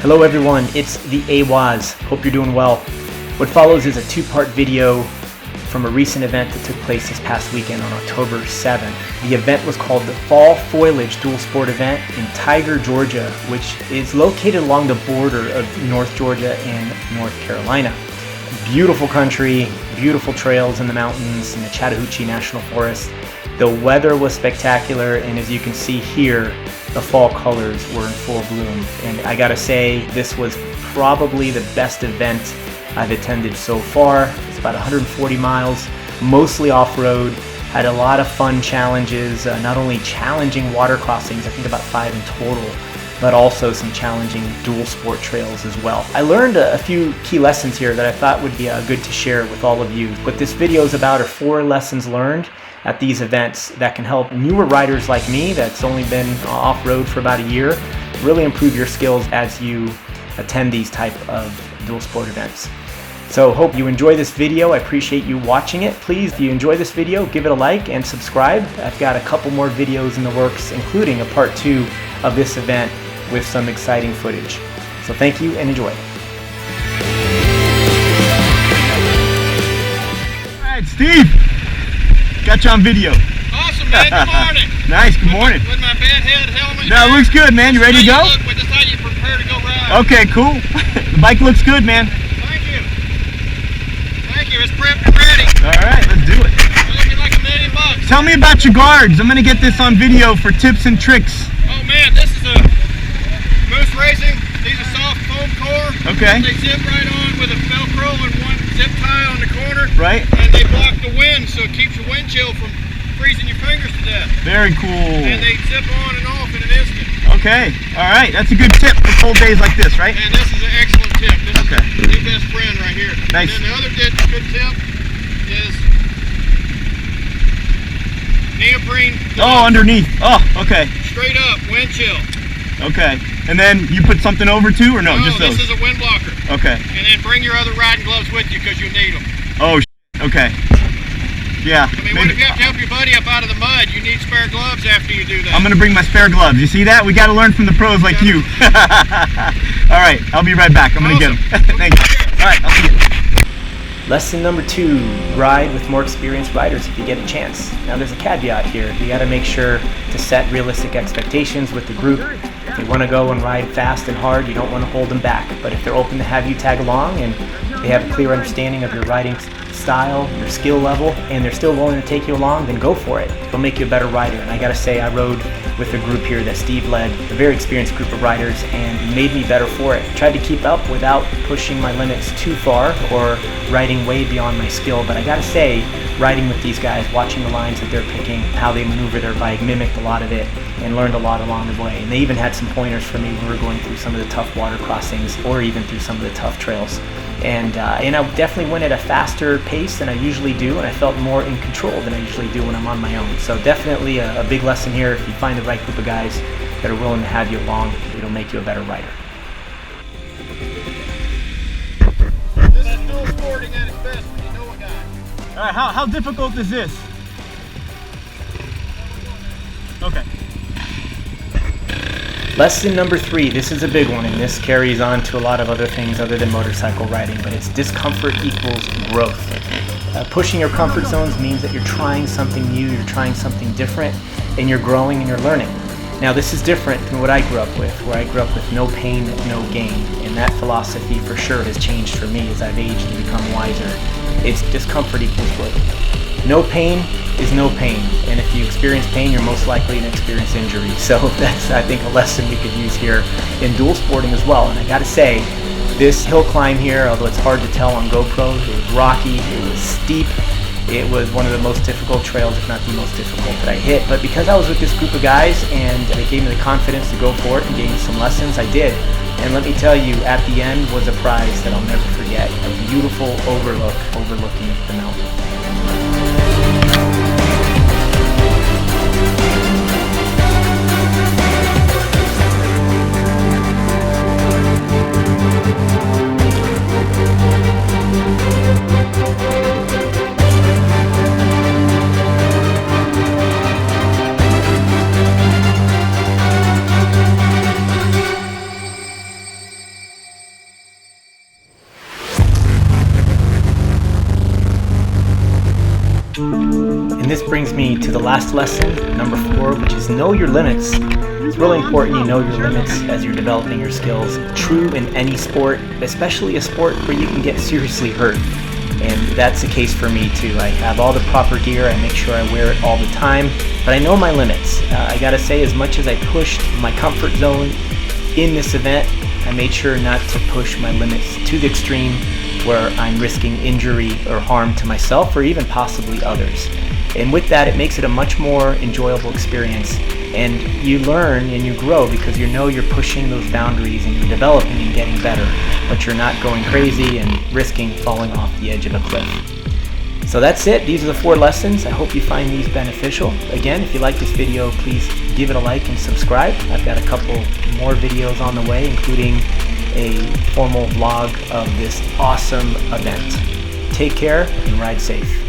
Hello everyone, it's the AWAS. Hope you're doing well. What follows is a two-part video from a recent event that took place this past weekend on October 7th. The event was called the Fall Foliage Dual Sport event in Tiger, Georgia, which is located along the border of North Georgia and North Carolina. Beautiful country, beautiful trails in the mountains in the Chattahoochee National Forest. The weather was spectacular, and as you can see here, the fall colors were in full bloom. And I gotta say, this was probably the best event I've attended so far. It's about 140 miles, mostly off-road. Had a lot of fun challenges, not only challenging water crossings, I think about 5 in total, but also some challenging dual sport trails as well. I learned a few key lessons here that I thought would be good to share with all of you. What this video is about are 4 lessons learned at these events that can help newer riders like me that's only been off-road for about a year really improve your skills as you attend these type of dual sport events. So hope you enjoy this video. I appreciate you watching it. Please, if you enjoy this video, give it a like and subscribe. I've got a couple more videos in the works, including a part 2 of this event with some exciting footage. So thank you and enjoy. All right, Steve, got you on video. Awesome, man. Good morning. Nice, good morning. With my bad head helmet. No, it looks good, man. You ready to go? Look, that's how you prepare to go ride. Okay, cool. The bike looks good, man. Thank you. Thank you. It's prepped and ready. All right, let's do it. It's looking like $1 million. Tell me about your guards. I'm going to get this on video for tips and tricks. Oh, man, this is a Moose Racing. These are soft foam core. Okay. They zip right on with a Velcro and one zip tie on the corner. Right. And they block the wind, so it keeps your wind chill from freezing your fingers to death. Very cool. And they zip on and off in an instant. Okay. All right. That's a good tip for cold days like this, right? And this is an excellent tip. This Okay. is the best friend right here. Nice. And then the other good tip is neoprene gloves. Oh, underneath. Oh, okay. Straight up, wind chill. Okay. And then you put something over too, or no? Just those? This is a wind blocker. Okay. And then bring your other riding gloves with you because you need them. Oh, okay. Yeah. I mean, what if you have to help your buddy up out of the mud? You need spare gloves after you do that. I'm going to bring my spare gloves. You see that? We got to learn from the pros like you. All right. I'll be right back. I'm going to get them. Thank you. All right. I'll see you. Lesson number 2, ride with more experienced riders if you get a chance. Now there's a caveat here. You got to make sure to set realistic expectations with the group. If they want to go and ride fast and hard, you don't want to hold them back. But if they're open to have you tag along and they have a clear understanding of your riding style, your skill level, and they're still willing to take you along, then go for it. It'll make you a better rider. And I gotta say, I rode with a group here that Steve led, a very experienced group of riders, and it made me better for it. Tried to keep up without pushing my limits too far or riding way beyond my skill, but I gotta say, riding with these guys, watching the lines that they're picking, how they maneuver their bike, mimicked a lot of it, and learned a lot along the way. And they even had some pointers for me when we were going through some of the tough water crossings or even through some of the tough trails. And I definitely went at a faster pace than I usually do, and I felt more in control than I usually do when I'm on my own. So definitely a big lesson here. If you find the right group of guys that are willing to have you along, it'll make you a better rider. This is dual sporting at its best when you know a guy. All right. How difficult is this? Okay. Lesson number 3, this is a big one, and this carries on to a lot of other things other than motorcycle riding, but it's discomfort equals growth. Pushing your comfort zones means that you're trying something new, you're trying something different, and you're growing and you're learning. Now this is different than what I grew up with, where I grew up with no pain, no gain, and that philosophy for sure has changed for me as I've aged and become wiser. It's discomfort equals growth. No pain is no pain, and if you experience pain, you're most likely to experience injury. So that's, I think, a lesson we could use here in dual sporting as well. And I gotta say, this hill climb here, although it's hard to tell on GoPro, it was rocky, it was steep, it was one of the most difficult trails, if not the most difficult that I hit. But because I was with this group of guys and they gave me the confidence to go for it and gave me some lessons, I did. And let me tell you, at the end was a prize that I'll never forget. A beautiful overlook overlooking the mountain. last lesson, number 4, which is know your limits. It's really important you know your limits as you're developing your skills. True in any sport, especially a sport where you can get seriously hurt. And that's the case for me too. I have all the proper gear, I make sure I wear it all the time, but I know my limits. I gotta say, as much as I pushed my comfort zone in this event, I made sure not to push my limits to the extreme where I'm risking injury or harm to myself or even possibly others. And with that, it makes it a much more enjoyable experience, and you learn and you grow because you know you're pushing those boundaries and you're developing and getting better, but you're not going crazy and risking falling off the edge of a cliff. So that's it. These are the 4 lessons. I hope you find these beneficial. Again, if you like this video, please give it a like and subscribe. I've got a couple more videos on the way, including a formal vlog of this awesome event. Take care and ride safe.